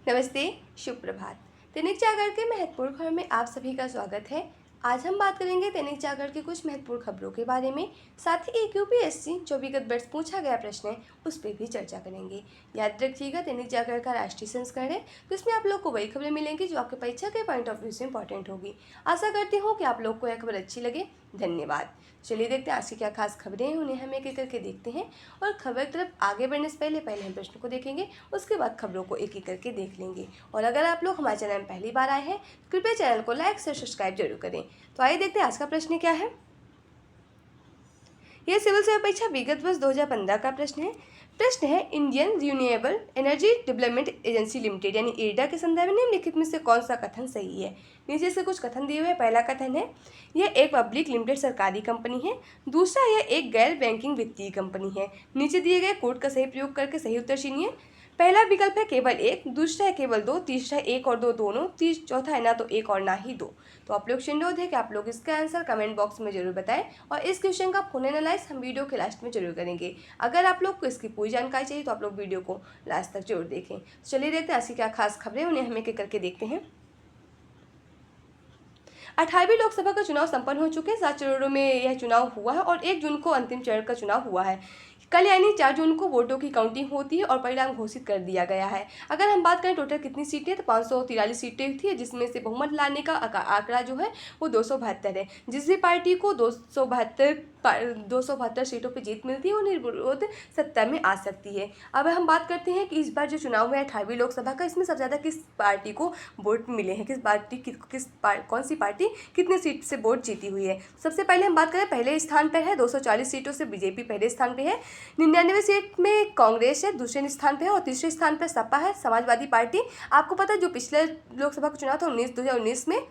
नमस्ते, शुभ प्रभात। दैनिक जागरण के महत्वपूर्ण खबर में आप सभी का स्वागत है। आज हम बात करेंगे दैनिक जागरण की कुछ महत्वपूर्ण खबरों के बारे में। साथ ही एक यूपीएससी जो विगत वर्ष पूछा गया प्रश्न है उस पर भी चर्चा करेंगे। याद रखिएगा, दैनिक जागरण का राष्ट्रीय संस्करण है तो इसमें आप लोग को वही खबरें मिलेंगी जो आपके परीक्षा के पॉइंट ऑफ व्यू से इंपॉर्टेंट होगी। आशा करती हूँ कि आप लोग को यह खबर अच्छी लगे। धन्यवाद। चलिए देखते हैं आज की क्या खास खबरें हैं, उन्हें हम एक एक करके देखते हैं। और खबर की तरफ आगे बढ़ने से पहले हम प्रश्न को देखेंगे, उसके बाद खबरों को एक एक करके देख लेंगे। और अगर आप लोग हमारे चैनल में पहली बार आए हैं तो कृपया चैनल को लाइक से सब्सक्राइब जरूर करें। तो आइए देखते हैं आज का प्रश्न क्या है। यह सिविल सेवा परीक्षा विगत वर्ष 2015 का प्रश्न है। प्रश्न है, Indian renewable energy development agency limited यानी इरडा के संदर्भ में निम्नलिखित में से कौन सा कथन सही है। नीचे से कुछ कथन दिए हुए हैं। पहला कथन है, यह एक पब्लिक लिमिटेड सरकारी कंपनी है। दूसरा, यह एक गैर बैंकिंग वित्तीय कंपनी है। नीचे दिए गए कोड का सही प्रयोग करके सही उत्तर चुनिए। पहला विकल्प है केवल एक, दूसरा है केवल दो, तीसरा है एक और दो दोनों, चौथा है ना तो एक और ना ही दो। तो आप लोग से अनुरोध है कि आप लोग इसका आंसर कमेंट बॉक्स में जरूर बताएं और इस क्वेश्चन का फुल एनालाइज हम वीडियो के लास्ट में जरूर करेंगे। अगर आप लोग को इसकी पूरी जानकारी चाहिए तो आप लोग वीडियो को लास्ट तक जरूर देखें। चलिए देखते हैं ऐसी क्या खास खबरें, उन्हें हम एक एक करके देखते हैं। 18वीं लोकसभा का चुनाव संपन्न हो चुके हैं। 7 चरणों में यह चुनाव हुआ है और 1 जून को अंतिम चरण का चुनाव हुआ है। कल यानी 4 जून को वोटों की काउंटिंग होती है और परिणाम घोषित कर दिया गया है। अगर हम बात करें टोटल कितनी सीटें तो 543 सीटें थी, जिसमें से बहुमत लाने का आंकड़ा जो है वो 272 है। जिस भी पार्टी को 272 सीटों पर जीत मिलती है वो निर्विरोध सत्ता में आ सकती है। अब हम बात करते हैं कि इस बार जो चुनाव हुआ है 18वीं लोकसभा का, इसमें सबसे ज़्यादा किस पार्टी को वोट मिले हैं, कौन सी पार्टी कितने सीट से वोट जीती हुई है। सबसे पहले हम बात करें, पहले स्थान पर है 240 सीटों से बीजेपी पहले स्थान पे है। 99 सीट में कांग्रेस है दूसरे स्थान पे है और तीसरे स्थान पर सपा है, समाजवादी पार्टी। आपको पता है जो पिछले लोकसभा का चुनाव था 2019 में,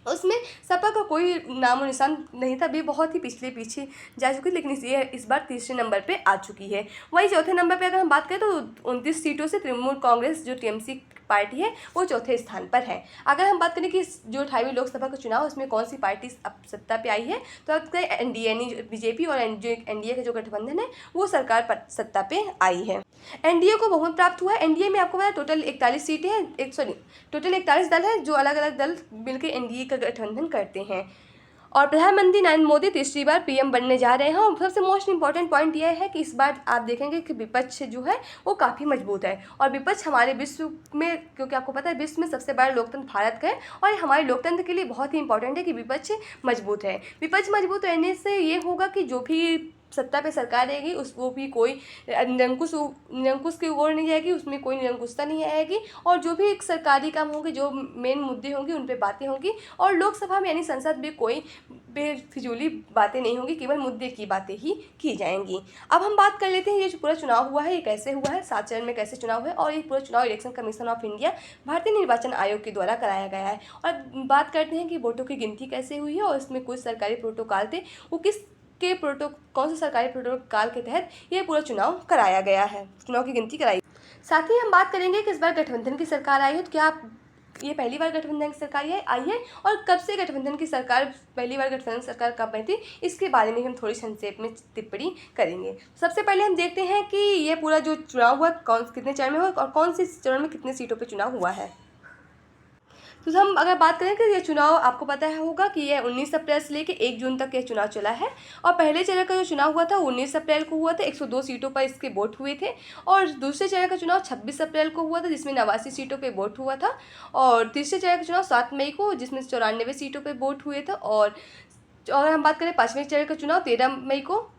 उसमें सपा का कोई नामो निशान नहीं था, भी बहुत ही पीछे जा चुकी, लेकिन ये इस बार तीसरे नंबर पे आ चुकी है। वहीं चौथे नंबर पे अगर हम बात करें तो 29 सीटों से तृणमूल कांग्रेस जो टीएमसी पार्टी है वो चौथे स्थान पर है। अगर हम बात करें कि जो 18वीं लोकसभा का चुनाव उसमें कौन सी पार्टी अब सत्ता पे आई है, तो अब एनडीए यानी बीजेपी और एनडीए का जो गठबंधन है वो सरकार पर सत्ता पे आई है। एनडीए को बहुमत प्राप्त हुआ है। एनडीए में आपको पता है टोटल 41 सीटें हैं, टोटल 41 दल है जो अलग अलग दल मिलकर एनडीए का गठबंधन करते हैं। और प्रधानमंत्री नरेंद्र मोदी तीसरी बार पीएम बनने जा रहे हैं। और सबसे मोस्ट इंपॉर्टेंट पॉइंट यह है कि इस बार आप देखेंगे कि विपक्ष जो है वो काफ़ी मजबूत है। और विपक्ष हमारे विश्व में, क्योंकि आपको पता है विश्व में सबसे बड़ा लोकतंत्र भारत का है और हमारे लोकतंत्र के लिए बहुत ही इंपॉर्टेंट है कि विपक्ष मजबूत है। विपक्ष मजबूत रहने से ये होगा कि जो भी सत्ता पे सरकार रहेगी वो भी कोई निरंकुश की ओर नहीं जाएगी, उसमें कोई निरंकुशता नहीं आएगी। और जो भी एक सरकारी काम होंगे, जो मेन मुद्दे होंगे उन पे बातें होंगी। और लोकसभा में यानी संसद में कोई बेफिजूली बातें नहीं होंगी, केवल मुद्दे की बातें ही की जाएंगी। अब हम बात कर लेते हैं ये जो पूरा चुनाव हुआ है ये कैसे हुआ है, 7 चरण में कैसे चुनाव हुआ है। और ये पूरा चुनाव इलेक्शन कमीशन ऑफ इंडिया भारतीय निर्वाचन आयोग के द्वारा कराया गया है। और बात करते हैं कि वोटों की गिनती कैसे हुई है और इसमें कुछ सरकारी प्रोटोकॉल थे, वो कौन से सरकारी प्रोटोकॉल के तहत ये पूरा चुनाव कराया गया है, चुनाव की गिनती कराई। साथ ही हम बात करेंगे कि इस बार गठबंधन की सरकार आई है, तो क्या ये पहली बार गठबंधन की सरकार आई है और कब से गठबंधन की सरकार, पहली बार गठबंधन सरकार कब बनी थी, इसके बारे में हम थोड़ी संक्षेप में टिप्पणी करेंगे। सबसे पहले हम देखते हैं कि ये पूरा जो चुनाव हुआ कितने चरण में हुआ और कौन से चरण में कितने सीटों पर चुनाव हुआ है। तो हम अगर बात करें कि ये चुनाव आपको पता है होगा कि ये 19 अप्रैल से लेकर 1 जून तक ये चुनाव चला है। और पहले चरण का जो चुनाव हुआ था 19 अप्रैल को हुआ था, 102 सीटों पर इसके वोट हुए थे। और दूसरे चरण का चुनाव 26 अप्रैल को हुआ था जिसमें 89 सीटों पर वोट हुआ था। और तीसरे चरण का चुनाव 7 मई को जिसमें 94 सीटों पर वोट हुए थे। और हम बात करें 5वें चरण का चुनाव 13 मई को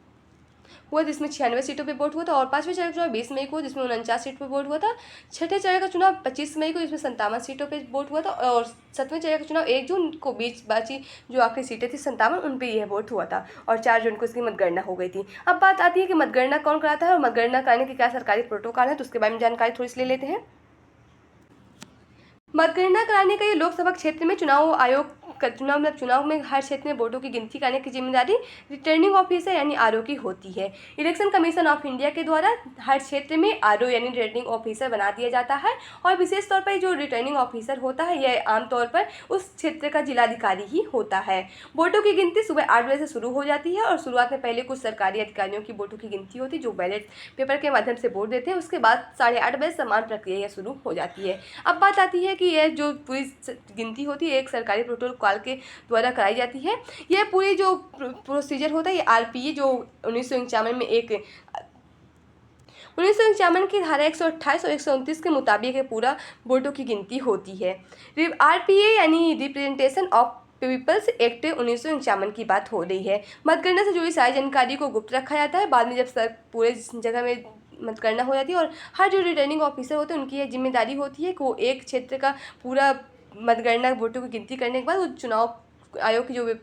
हुआ जिसमें 96 सीटों पे वोट हुआ था। और 5वें चरण का चुनाव 20 मई को जिसमें 49 सीट पर वोट हुआ था। 6ठे चरण का चुनाव 25 मई को जिसमें 57 सीटों पे वोट हुआ था। और 7वें चरण का चुनाव 1 जून को बीच बाची जो आखिरी सीटें थी 57 उन पर यह वोट हुआ था। और 4 जून को इसकी मतगणना हो गई थी। अब बात आती है कि मतगणना कौन कराता है और मतगणना कराने के क्या सरकारी प्रोटोकॉल है, तो उसके बारे में जानकारी थोड़ी सी ले लेते हैं। मतगणना कराने का ये लोकसभा क्षेत्र में चुनाव आयोग चुनाव में हर क्षेत्र में वोटों की गिनती करने की जिम्मेदारी रिटर्निंग ऑफिसर यानी आरओ की होती है। इलेक्शन कमीशन ऑफ इंडिया के द्वारा हर क्षेत्र में आरओ यानी रिटर्निंग ऑफिसर बना दिया जाता है और विशेष तौर पर जो रिटर्निंग ऑफिसर होता है यह आमतौर पर उस क्षेत्र का जिलाधिकारी ही होता है। वोटों की गिनती सुबह 8 बजे से शुरू हो जाती है और शुरुआत में पहले कुछ सरकारी अधिकारियों की वोटों की गिनती होती है जो बैलेट पेपर के माध्यम से वोट देते हैं। उसके बाद 8:30 बजे समान प्रक्रिया शुरू हो जाती है। अब बात आती है कि यह जो पूरी गिनती होती है एक सरकारी प्रोटोकॉल के द्वारा कराई जाती है। यह पूरी जो प्रोसीजर होता है ये आरपीए जो 1951 की धारा 128 और 129 के मुताबिक पूरा वोटों की गिनती होती है। आरपीए यानी रिप्रेजेंटेशन ऑफ पीपल्स एक्ट 1951 की बात हो रही है। मतगणना से जुड़ी सारी जानकारी को गुप्त रखा जाता है। बाद में जब पूरे जगह में मतगणना हो जाती है और हर जो रिटर्निंग ऑफिसर होते हैं उनकी यह जिम्मेदारी होती है कि वो एक क्षेत्र का पूरा मतगणना वोटों की गिनती करने के बाद वो चुनाव आयोग की जो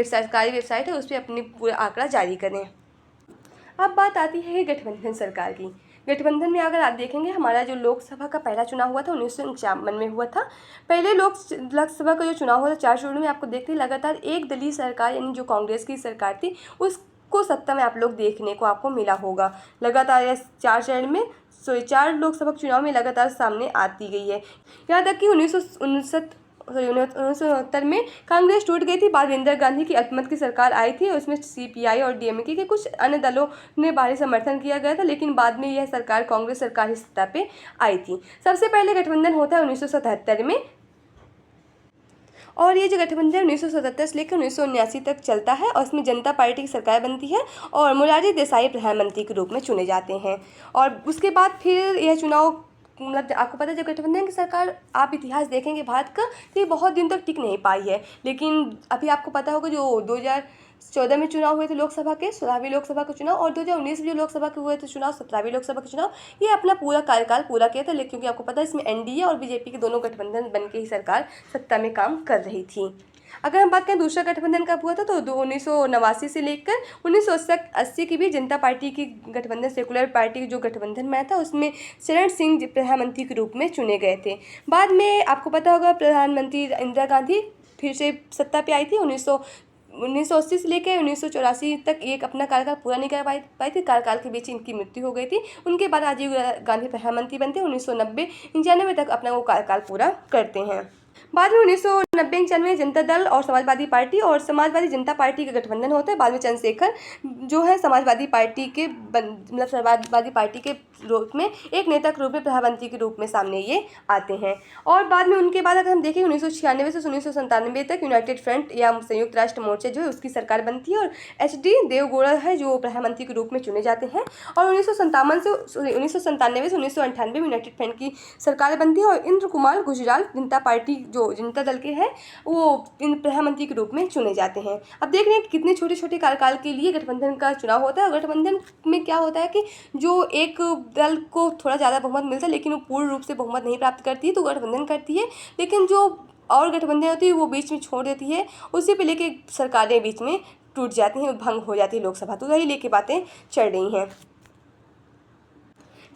सरकारी वेबसाइट है उस पर अपनी पूरा आंकड़ा जारी करें। अब बात आती है गठबंधन सरकार की। गठबंधन में अगर आप देखेंगे हमारा जो लोकसभा का पहला चुनाव हुआ था 1951 में हुआ था। पहले लोकसभा का जो चुनाव हुआ था 4 चरणों में आपको देखते लगातार एक दलीय सरकार यानी जो कांग्रेस की सरकार थी उसको सत्ता में आप लोग देखने को आपको मिला होगा। लगातार यह 4 चरण में 4 लोकसभा चुनाव में लगातार सामने आती गई है। यहाँ तक कि 1969 में कांग्रेस टूट गई थी। बाद में इंदिरा गांधी की अल्पमत की सरकार आई थी और उसमें सीपीआई और डीएमके के कुछ अन्य दलों ने भारी समर्थन किया गया था, लेकिन बाद में यह सरकार कांग्रेस सरकार ही सत्ता पे आई थी। सबसे पहले गठबंधन होता है 1977 में और ये जो गठबंधन 1977 से लेकर 1979 तक चलता है और इसमें जनता पार्टी की सरकार बनती है और मोरारजी देसाई प्रधानमंत्री के रूप में चुने जाते हैं। और उसके बाद फिर यह चुनाव मतलब आपको पता है जब गठबंधन की सरकार आप इतिहास देखेंगे भारत का तो ये बहुत दिन तक टिक नहीं पाई है। लेकिन अभी आपको पता होगा जो 2014 में चुनाव हुए थे लोकसभा के 16वीं लोकसभा के चुनाव और 2019 में जो लोकसभा के हुए थे चुनाव 17वीं लोकसभा के चुनाव ये अपना पूरा कार्यकाल पूरा किया था। लेकिन क्योंकि आपको पता है इसमें एनडीए और बीजेपी के दोनों गठबंधन बन के ही सरकार सत्ता में काम कर रही थी। अगर हम बात करें दूसरा गठबंधन कब हुआ था तो 1989 से लेकर 1980 की भी जनता पार्टी की गठबंधन सेकुलर पार्टी की जो गठबंधन में था उसमें चरण सिंह प्रधानमंत्री के रूप में चुने गए थे। बाद में आपको पता होगा प्रधानमंत्री इंदिरा गांधी फिर से सत्ता पे आई थी। 1980 से लेकर 1984 तक एक अपना कार्यकाल पूरा नहीं कर पाई थी। कार्यकाल के बीच इनकी मृत्यु हो गई थी। उनके बाद राजीव गांधी प्रधानमंत्री बनते 1990-91 तक अपना वो कार्यकाल पूरा करते हैं। बाद में 1990-91 जनता दल और समाजवादी जनता पार्टी का गठबंधन होता है। बाद में चंद्रशेखर जो है समाजवादी पार्टी के मतलब समाजवादी पार्टी के रूप में एक नेता के रूप में प्रधानमंत्री के रूप में सामने ये आते हैं। और बाद में उनके बाद अगर हम देखें 1996 से 1997 तक यूनाइटेड फ्रंट या संयुक्त राष्ट्र मोर्चा जो है उसकी सरकार बनती है और एचडी देवगौड़ा है जो प्रधानमंत्री के रूप में चुने जाते हैं। और 1997 से 1998 में यूनाइटेड फ्रंट की सरकार बनती है और इंद्र कुमार गुजराल जनता पार्टी जो जनता दल के हैं वो इन प्रधानमंत्री के रूप में चुने जाते हैं। अब देख रहे हैं कि कितने छोटे छोटे कार्यकाल के लिए गठबंधन का चुनाव होता है। और गठबंधन में क्या होता है कि जो एक दल को थोड़ा ज़्यादा बहुमत मिलता है लेकिन वो पूर्ण रूप से बहुमत नहीं प्राप्त करती है तो गठबंधन करती है। लेकिन जो और गठबंधन होती है वो बीच में छोड़ देती है, उसी पे लेके सरकारें बीच में टूट जाती हैं, भंग हो जाती है लोकसभा। तो यही लेके बातें चल रही हैं।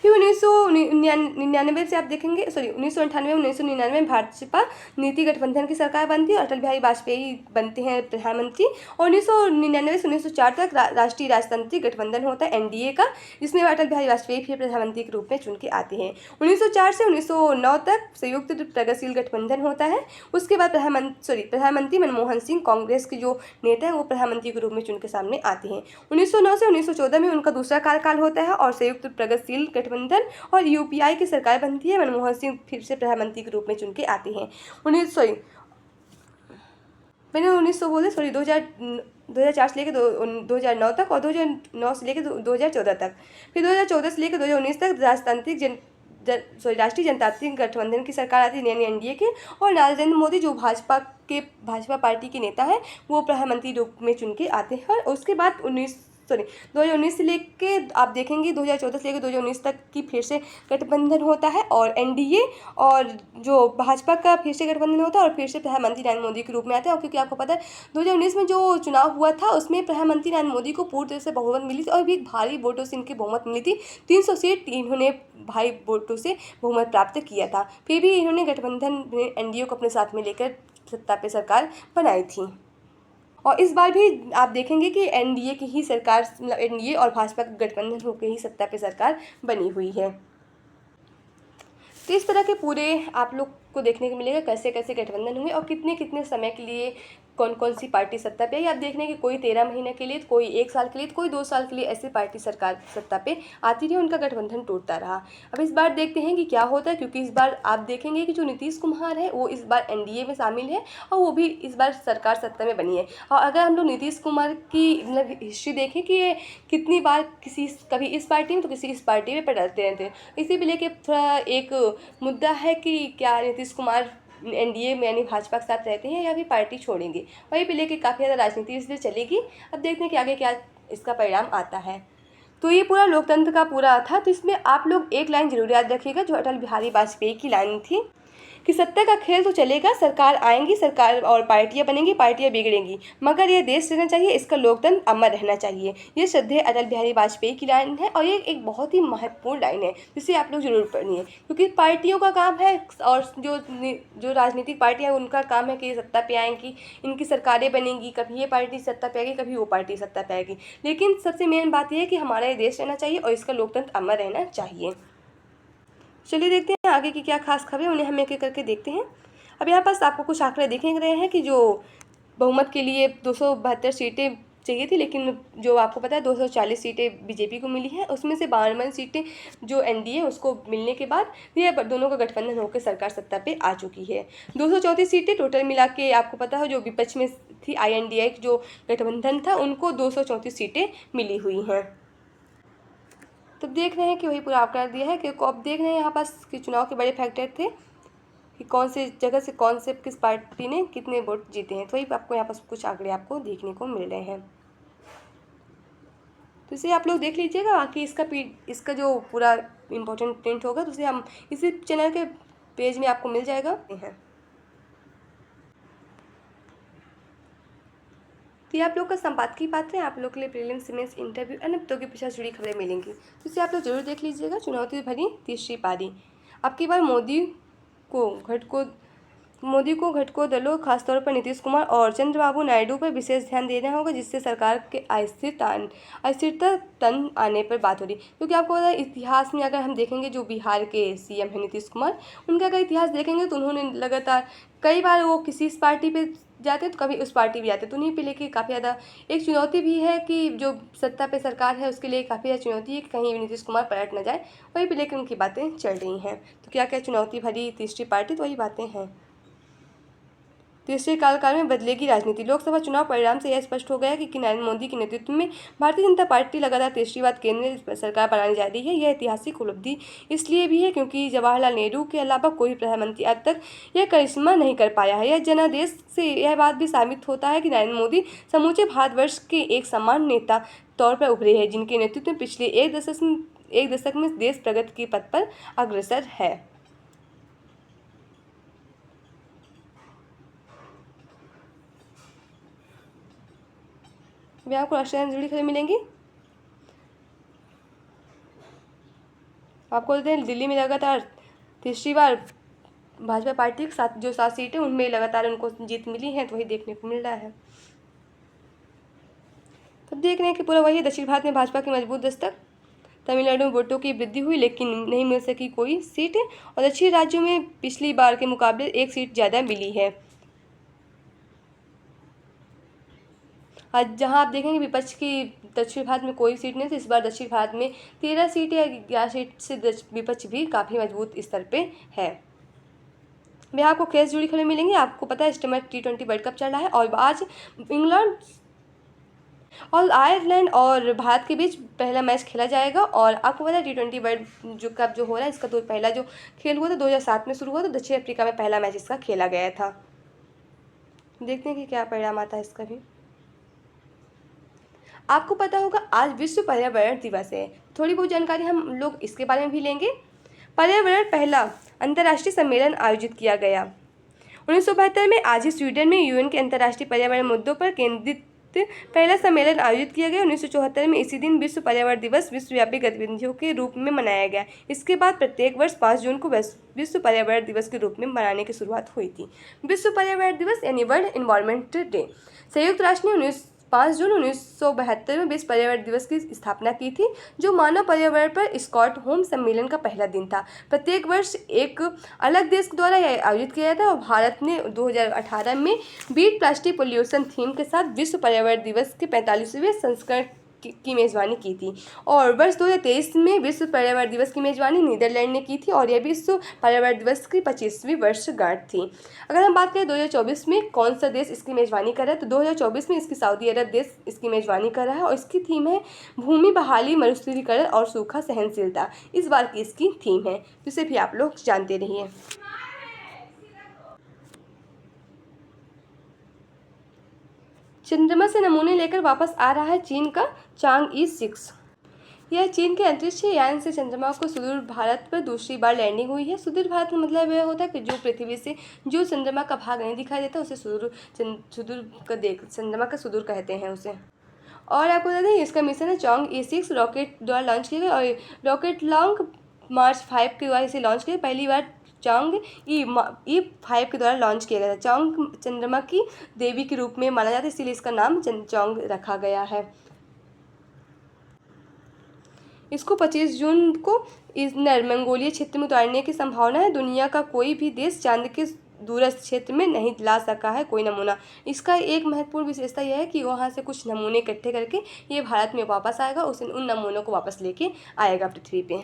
फिर 1999 से आप देखेंगे 1998 में भाजपा नीति गठबंधन की सरकार बनती है और अटल बिहारी वाजपेयी बनते हैं प्रधानमंत्री। और 1999 से 1904 तक राष्ट्रीय राजतांत्रिक गठबंधन होता है एनडीए का, जिसमें अटल बिहारी वाजपेयी फिर प्रधानमंत्री के रूप में चुन के आते हैं। 1904 से 1909 तक संयुक्त प्रगतिशील गठबंधन होता है। उसके बाद प्रधानमंत्री मनमोहन सिंह कांग्रेस के जो नेता हैं वो प्रधानमंत्री के रूप में चुन के सामने आते हैं। 1909 से 1914 में उनका दूसरा कार्यकाल होता है और संयुक्त प्रगतिशील गठबंधन और यूपीआई की सरकार बनती है। मनमोहन सिंह फिर से प्रधानमंत्री के रूप में चुन के आते हैं। 2004 से लेकर 2009 तक और 2009 से लेकर 2014 तक। फिर 2014 से लेकर 2019 तक राष्ट्रीय जनतांत्रिक गठबंधन की सरकार आती है एनडीए की और नरेंद्र मोदी जो भाजपा पार्टी के नेता हैं वो प्रधानमंत्री रूप में चुन के आते हैं। और उसके बाद 2019 से लेके आप देखेंगे 2014 से लेकर 2019 तक की फिर से गठबंधन होता है और एनडीए और जो भाजपा का फिर से गठबंधन होता है और फिर से प्रधानमंत्री नरेंद्र मोदी के रूप में आते हैं। और क्योंकि आपको पता है 2019 में जो चुनाव हुआ था उसमें प्रधानमंत्री नरेंद्र मोदी को पूरी तरह से बहुमत मिली थी और भी भारी वोटों से इनकी बहुमत मिली थी। 300 सीट इन्होंने भारी वोटों से बहुमत प्राप्त किया था। फिर भी इन्होंने गठबंधन में एनडीए को अपने साथ में लेकर सत्ता पे सरकार बनाई थी। और इस बार भी आप देखेंगे कि एनडीए की ही सरकार, मतलब एनडीए और भाजपा का गठबंधन होकर ही सत्ता पे सरकार बनी हुई है। तो इस तरह के पूरे आप लोग को देखने को मिलेगा कैसे कैसे गठबंधन हुए और कितने कितने समय के लिए कौन कौन सी पार्टी सत्ता पे आई। आप देखने कि कोई 13 महीने के लिए, कोई 1 साल के लिए, कोई 2 साल के लिए ऐसी पार्टी सरकार सत्ता पे आती रही, उनका गठबंधन टूटता रहा। अब इस बार देखते हैं कि क्या होता है, क्योंकि इस बार आप देखेंगे कि जो नीतीश कुमार है वो इस बार एनडीए में शामिल है और वो भी इस बार सरकार सत्ता में बनी है। और अगर हम लोग नीतीश कुमार की मतलब हिस्ट्री देखें कि ये कितनी बार कभी इस पार्टी में तो किसी इस पार्टी में बदलते रहते हैं, इसी भी लेके थोड़ा एक मुद्दा है कि क्या नीतीश कुमार एनडीए में यानी भाजपा के साथ रहते हैं या फिर पार्टी छोड़ेंगे। वही पे लेके काफ़ी ज़्यादा राजनीति इसलिए चलेगी। अब देखते हैं कि आगे क्या इसका परिणाम आता है। तो ये पूरा लोकतंत्र का पूरा था। तो इसमें आप लोग एक लाइन जरूर याद रखिएगा जो अटल बिहारी वाजपेयी की लाइन थी कि सत्ता का खेल तो चलेगा, सरकार आएंगी, सरकार और पार्टियां बनेंगी, पार्टियां बिगड़ेंगी, मगर ये देश रहना चाहिए, इसका लोकतंत्र अमर रहना चाहिए। ये श्रद्धेय अटल बिहारी वाजपेयी की लाइन है और ये एक बहुत ही महत्वपूर्ण लाइन है जिसे आप लोग जरूर पढ़िए, क्योंकि पार्टियों का काम है और जो राजनीतिक पार्टियाँ उनका काम है कि ये सत्ता पे आएंगी, इनकी सरकारें बनेंगी, कभी ये पार्टी सत्ता पे आएगी, कभी वो पार्टी सत्ता पे आएगी, लेकिन सबसे मेन बात यह है कि हमारा ये देश रहना चाहिए और इसका लोकतंत्र अमर रहना चाहिए। चलिए देखते हैं आगे की क्या खास खबरें, उन्हें हम एक एक करके देखते हैं। अब यहाँ पास आपको कुछ आंकड़े देख रहे हैं कि जो बहुमत के लिए 272 सीटें चाहिए थी, लेकिन जो आपको पता है 240 सीटें बीजेपी को मिली हैं, उसमें से 52 सीटें जो एनडीए उसको मिलने के बाद ये दोनों का गठबंधन होकर सरकार सत्ता पे आ चुकी है। 234 सीटें टोटल मिला के आपको पता है जो विपक्ष में थी INDI जो गठबंधन था उनको 234 सीटें मिली हुई हैं। तो देख रहे हैं कि वही पूरा आंकड़ा दिया है कि अब देख रहे हैं यहाँ पास कि चुनाव के बड़े फैक्टर थे कि कौन से जगह से कौन से किस पार्टी ने कितने वोट जीते हैं। तो वही आपको यहाँ पास कुछ आंकड़े आपको देखने को मिल रहे हैं, तो इसे आप लोग देख लीजिएगा। बाकी इसका जो पूरा इम्पोर्टेंट प्रिंट होगा तो उसे हम इसी चैनल के पेज में आपको मिल जाएगा। तो ये आप लोग का संपादकीय पात्र है, आप लोग के लिए प्रीलिम्स, मेंस, इंटरव्यू अन्य पदों के पीछे जुड़ी खबरें मिलेंगी, तो इसे आप लोग जरूर देख लीजिएगा। चुनौती भरी तीसरी पारी। अब की बार मोदी को घटकों दलों खासतौर पर नीतीश कुमार और चंद्रबाबू नायडू पर विशेष ध्यान देना होगा, जिससे सरकार के अस्थिरता तन आने पर बात हो रही। क्योंकि आपको पता है इतिहास में अगर हम देखेंगे जो बिहार के CM हैं नीतीश कुमार, उनका अगर इतिहास देखेंगे तो उन्होंने लगातार कई बार वो किसी इस पार्टी पे जाते हैं तो कभी उस पार्टी भी आते हैं, तो उन्हीं पे लेके काफ़ी ज़्यादा एक चुनौती भी है कि जो सत्ता पे सरकार है उसके लिए काफ़ी ज़्यादा चुनौती है कि कहीं नीतीश कुमार पलट ना जाए। वही पे लेकर उनकी बातें चल रही हैं। तो क्या क्या चुनौती भरी तीसरी पार्टी, तो वही बातें हैं। तीसरे कार्यकाल में बदलेगी राजनीति। लोकसभा चुनाव परिणाम से यह स्पष्ट हो गया कि नरेंद्र मोदी के नेतृत्व में भारतीय जनता पार्टी लगातार तीसरी बार केंद्र सरकार बनाने जा रही है। यह ऐतिहासिक उपलब्धि इसलिए भी है क्योंकि जवाहरलाल नेहरू के अलावा कोई प्रधानमंत्री आज तक यह करिश्मा नहीं कर पाया है। यह जनादेश से यह बात भी साबित होता है कि नरेंद्र मोदी समूचे भारतवर्ष के एक समान नेता तौर पर उभरे हैं, जिनके नेतृत्व में पिछले एक दशक में देश प्रगति के पथ पर अग्रसर है। बिहार को राष्ट्रीय से जुड़ी खबरें मिलेंगी। आपको बोलते हैं दिल्ली में लगातार तीसरी बार भाजपा पार्टी के साथ जो 7 सीटें उनमें लगातार उनको जीत मिली है, तो वही देखने को मिल रहा है। तो देख रहे हैं कि पूरा वही दक्षिण भारत में भाजपा की मजबूत दस्तक। तमिलनाडु में वोटों की वृद्धि हुई लेकिन नहीं मिल सकी कोई सीट, और दक्षिणी राज्यों में पिछली बार के मुकाबले 1 सीट ज़्यादा मिली है। आज जहां आप देखेंगे विपक्ष की दक्षिण भारत में कोई सीट नहीं, तो इस बार दक्षिण भारत में 13 सीट या 11 सीट से विपक्ष भी काफ़ी मजबूत स्तर पे है। बिहार को खेल से जुड़ी खबरें मिलेंगी। आपको पता है इस समय T20 वर्ल्ड कप चल रहा है और आज इंग्लैंड और आयरलैंड और भारत के बीच पहला मैच खेला जाएगा। और आपको पता है T20 वर्ल्ड जो कप जो हो रहा है इसका तो पहला जो खेल हुआ था 2007 में शुरू हुआ, तो दक्षिण अफ्रीका में पहला मैच इसका खेला गया था। देखते हैं कि क्या परिणाम आता है इसका भी। आपको पता होगा आज विश्व पर्यावरण दिवस है, थोड़ी बहुत जानकारी हम लोग इसके बारे में भी लेंगे। पर्यावरण पहला अंतर्राष्ट्रीय सम्मेलन आयोजित किया गया 1972 में। आज ही स्वीडन में UN के अंतर्राष्ट्रीय पर्यावरण मुद्दों पर केंद्रित पहला सम्मेलन आयोजित किया गया 1974 में। इसी दिन विश्व पर्यावरण दिवस विश्वव्यापी गतिविधियों के रूप में मनाया गया। इसके बाद प्रत्येक वर्ष 5 जून को विश्व पर्यावरण दिवस के रूप में मनाने की शुरुआत हुई थी। विश्व पर्यावरण दिवस यानी वर्ल्ड एनवायरनमेंट डे। संयुक्त राष्ट्र ने 5 जून 1972 में विश्व पर्यावरण दिवस की स्थापना की थी, जो मानव पर्यावरण पर स्टॉकहोम सम्मेलन का पहला दिन था। प्रत्येक वर्ष एक अलग देश द्वारा यह आयोजित किया जाता है और भारत ने 2018 में बीट प्लास्टिक पोल्यूशन थीम के साथ विश्व पर्यावरण दिवस के 45वें संस्करण की मेज़बानी की थी। और वर्ष 2023 में विश्व पर्यावरण दिवस की मेज़बानी नीदरलैंड ने की थी और यह विश्व पर्यावरण दिवस की 25वीं वर्षगांठ थी। अगर हम बात करें 2024 में कौन सा देश इसकी मेज़बानी कर रहा है, तो 2024 में इसकी सऊदी अरब देश इसकी मेज़बानी कर रहा है और इसकी थीम है भूमि बहाली, मरुस्थलीकरण और सूखा सहनशीलता। इस बार की इसकी थीम है, जिसे भी आप लोग जानते रहिए। चंद्रमा से नमूने लेकर वापस आ रहा है चीन का चांगई 6। यह चीन के अंतरिक्ष यान से चंद्रमा को सुदूर भारत पर दूसरी बार लैंडिंग हुई है। सुदूर भारत का मतलब यह होता है कि जो पृथ्वी से जो चंद्रमा का भाग नहीं दिखाई देता उसे चंद्रमा का सुदूर कहते हैं उसे। और आपको बता दें इसका मिशन है चांगई 6 रॉकेट द्वारा लॉन्च किया गया और रॉकेट लॉन्ग मार्च 5 के द्वारा इसे लॉन्च किया। पहली बार चांगई 5 के द्वारा लॉन्च किया गया था। चांग चंद्रमा की देवी के रूप में माना जाता है, इसीलिए इसका नाम चांग रखा गया है। इसको 25 जून को इंनर मंगोलिया क्षेत्र में उतारने की संभावना है। दुनिया का कोई भी देश चांद के दूरस्थ क्षेत्र में नहीं ला सका है कोई नमूना। इसका एक महत्वपूर्ण विशेषता यह है कि वहाँ से कुछ नमूने इकट्ठे करके ये भारत में वापस आएगा, उन नमूनों को वापस लेके आएगा पृथ्वी पे।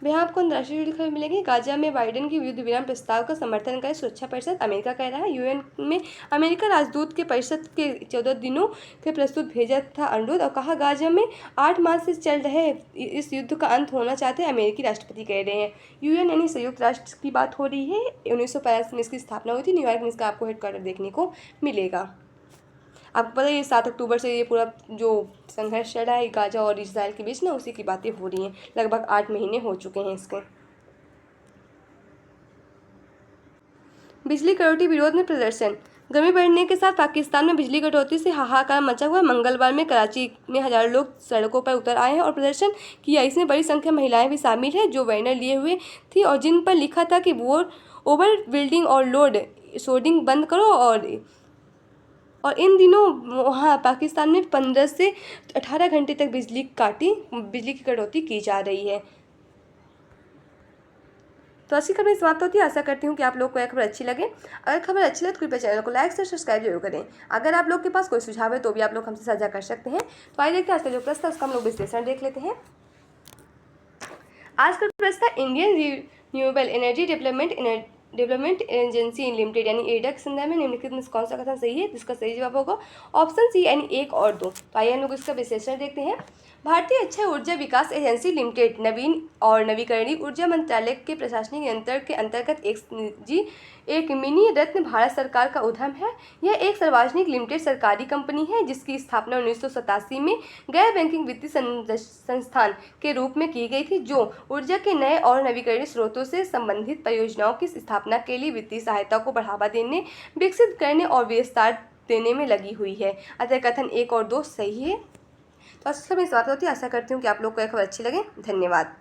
यहाँ आपको अंतर्राष्ट्रीय जुड़ी खबर मिलेगी। गाजा में बाइडेन की युद्ध विराम प्रस्ताव का समर्थन करे सुरक्षा परिषद। अमेरिका कह रहा है यूएन में अमेरिका राजदूत के परिषद के 14 दिनों के प्रस्तुत भेजा था अनुरोध और कहा गाजा में 8 माह से चल रहे इस युद्ध का अंत होना चाहते हैं अमेरिकी राष्ट्रपति कह रहे हैं। यूएन यानी संयुक्त राष्ट्र की बात हो रही है। 1950 में इसकी स्थापना हुई थी। न्यूयॉर्क में इसका आपको हेडक्वार्टर देखने को मिलेगा। आपको पता है ये 7 अक्टूबर से ये पूरा जो संघर्ष चल रहा है गाजा और इजराइल के बीच ना, उसी की बातें हो रही हैं। लगभग 8 महीने हो चुके हैं इसके। बिजली कटौती विरोध में प्रदर्शन। गर्मी बढ़ने के साथ पाकिस्तान में बिजली कटौती से हाहाकार मचा हुआ। मंगलवार में कराची में हजारों लोग सड़कों पर उतर आए हैं और प्रदर्शन किया। इसमें बड़ी संख्या महिलाएं भी शामिल हैं जो बैनर लिए हुए थी और जिन पर लिखा था कि वो ओवर बिल्डिंग और लोड शेडिंग बंद करो। और इन दिनों वहाँ पाकिस्तान में 15 से 18 घंटे तक बिजली की कटौती की जा रही है। तो ऐसी खबर समाप्त होती है। आशा करती हूँ कि आप लोग को यह खबर अच्छी लगे। अगर खबर अच्छी लगे तो कृपया चैनल को लाइक से सब्सक्राइब जरूर करें। अगर आप लोग के पास कोई सुझाव है तो भी आप लोग हमसे साझा कर सकते हैं। तो आइए देखते हैं आज का जो प्रश्न है उसका हम लोग विश्लेषण देख लेते हैं। आज का प्रश्न था Indian renewable energy development agency limited यानी एडा के संदर्भ में निम्नलिखित में कौन सा कथन सही है, जिसका सही जवाब होगा ऑप्शन सी यानी 1 और 2। तो आइए हम लोग इसका विश्लेषण देखते हैं। भारतीय अक्षय ऊर्जा विकास एजेंसी लिमिटेड नवीन और नवीकरणीय ऊर्जा मंत्रालय के प्रशासनिक नियंत्रण के अंतर्गत एक मिनी रत्न भारत सरकार का उद्यम है। यह एक सार्वजनिक लिमिटेड सरकारी कंपनी है जिसकी स्थापना 1987 में गैर बैंकिंग वित्तीय संस्थान के रूप में की गई थी, जो ऊर्जा के नए और नवीकरणीय स्रोतों से संबंधित परियोजनाओं की स्थापना के लिए वित्तीय सहायता को बढ़ावा देने, विकसित करने और विस्तार देने में लगी हुई है। अतः कथन 1 और 2 सही है। तो आज की खबर समाप्त होती है। आशा करती हूँ कि आप लोग को यह खबर अच्छी लगे। धन्यवाद।